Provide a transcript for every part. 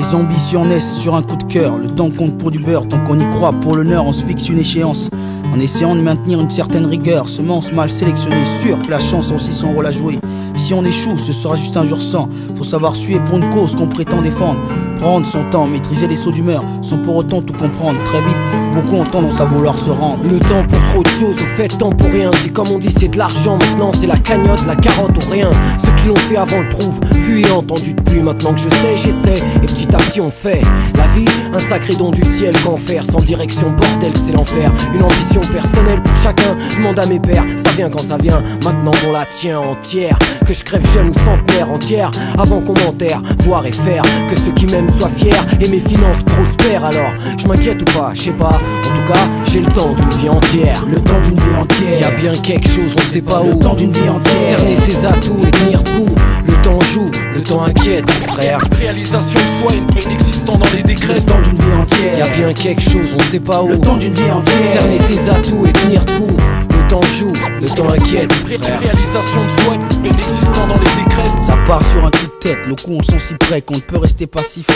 Les ambitions naissent sur un coup de cœur. Le temps compte pour du beurre, tant qu'on y croit pour l'honneur, on se fixe une échéance en essayant de maintenir une certaine rigueur. Semence mal sélectionnée, sûr que la chance a aussi son rôle à jouer. Si on échoue, ce sera juste un jour sans. Faut savoir suer pour une cause qu'on prétend défendre. Prendre son temps, maîtriser les sauts d'humeur, sans pour autant tout comprendre. Très vite, beaucoup ont tendance à vouloir se rendre. Le temps pour trop de choses, au fait temps pour rien. C'est comme on dit, c'est de l'argent, maintenant c'est la cagnotte, la carotte ou rien. Ceux qui l'ont fait avant le prouvent, vu et entendu depuis. Maintenant que je sais, j'essaie, et petit à petit on fait. La vie, un sacré don du ciel, qu'en faire? Sans direction, bordel, c'est l'enfer. Une ambition personnelle pour chacun, demande à mes pères. Ça vient quand ça vient, maintenant on la tient entière. Que je crève jeune ou centenaire entière, avant qu'on m'enterre, voir et faire. Que ceux qui m'aiment soient fiers et mes finances prospèrent. Alors, je m'inquiète ou pas, je sais pas. En tout cas, j'ai le temps d'une vie entière. Le temps d'une vie entière. Y a bien quelque chose, on sait pas où. Le temps d'une vie entière. Cerner ses atouts et tenir debout. Le temps joue, le temps inquiète, frère. Réalisation de soi, une peine existant dans les décrets. Le temps d'une vie entière. Y a bien quelque chose, on sait pas où. Le temps d'une vie entière. Cerner ses atouts et tenir debout. Le temps joue, le temps inquiète, frère. Réalisation de soi, une peine existant dans les décrets. Ça part sur un coup de tête, le coup on sent si près qu'on ne peut rester passif.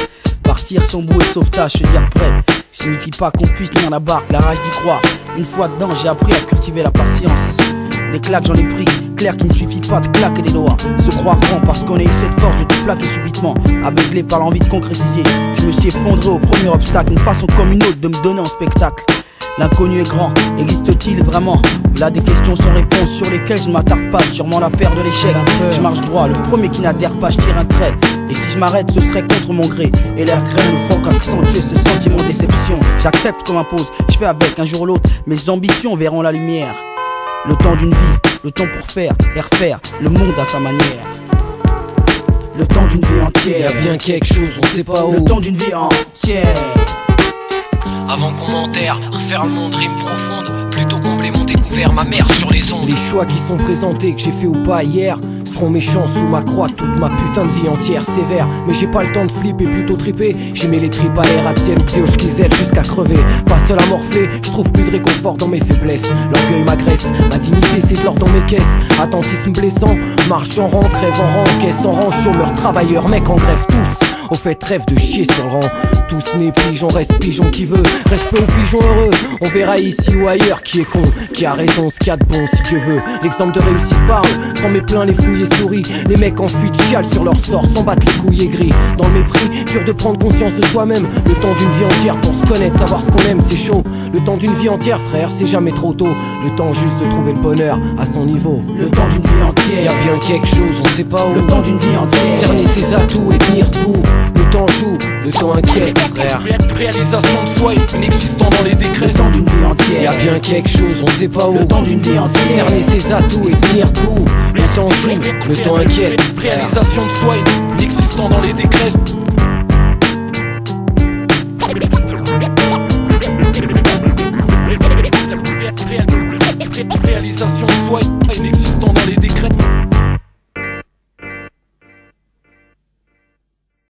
Partir sans bouée de sauvetage, se dire prêt, signifie pas qu'on puisse tenir la barre, la rage d'y croire. Une fois dedans, j'ai appris à cultiver la patience. Des claques j'en ai pris, clair qu'il ne suffit pas de claquer des doigts. Se croire grand parce qu'on a eu cette force de tout plaquer subitement. Aveuglé par l'envie de concrétiser, je me suis effondré au premier obstacle. Une façon comme une autre de me donner en spectacle. L'inconnu est grand, existe-t-il vraiment? Là des questions sans réponse sur lesquelles je ne m'attarde pas. Sûrement la peur de l'échec, je marche droit, le premier qui n'adhère pas je tire un trait. Et si je m'arrête ce serait contre mon gré. Et l'air graine ne font qu'accentuer ce sentiment de déception. J'accepte comme impose, je fais avec un jour ou l'autre. Mes ambitions verront la lumière. Le temps d'une vie, le temps pour faire et refaire le monde à sa manière. Le temps d'une vie entière. Y a bien quelque chose, on sait pas où. Le temps d'une vie entière. Avant qu'on m'enterre, refaire le monde rime profonde. Plutôt combler mon découvert, ma mère sur les ondes. Les choix qui sont présentés, que j'ai fait ou pas hier, seront méchants sous ma croix, toute ma putain de vie entière sévère. Mais j'ai pas le temps de flipper, plutôt triper. J'y mets les tripes à l'air, à ciel ou Théo Schkizel jusqu'à crever. Pas seul à morfler, je trouve plus de réconfort dans mes faiblesses. L'orgueil m'agresse, ma dignité c'est de l'or dans mes caisses. Attentisme blessant, marche en rang, crève en rang, caisse en rang, chômeur, travailleur, mec en grève tous. Au fait rêve de chier sur le rang. Tous nés pigeons, reste pigeon qui veut. Respect aux pigeons heureux. On verra ici ou ailleurs qui est con, qui a raison, ce qu'il y a de bon si Dieu veut. L'exemple de réussite parle, sans mes pleins les fouilles et souris. Les mecs en fuite chialent sur leur sort, s'en battent les couilles aigris. Dans le mépris, dur de prendre conscience de soi-même. Le temps d'une vie entière pour se connaître, savoir ce qu'on aime, c'est chaud. Le temps d'une vie entière, frère, c'est jamais trop tôt. Le temps juste de trouver le bonheur à son niveau. Le temps d'une vie entière. Y a bien quelque chose, on sait pas où. Le temps d'une vie entière. Cerner ses atouts et tenir debout. Le temps joue, le temps inquiète, frère. Réalisation de soi, une existant dans les décrets. Le temps d'une vie entière. Y a bien quelque chose, on sait pas où. Le temps d'une vie entière. Cerner ses atouts et tenir debout. Le temps joue, le temps inquiète, frère. Réalisation de soi, une existant dans les décrets.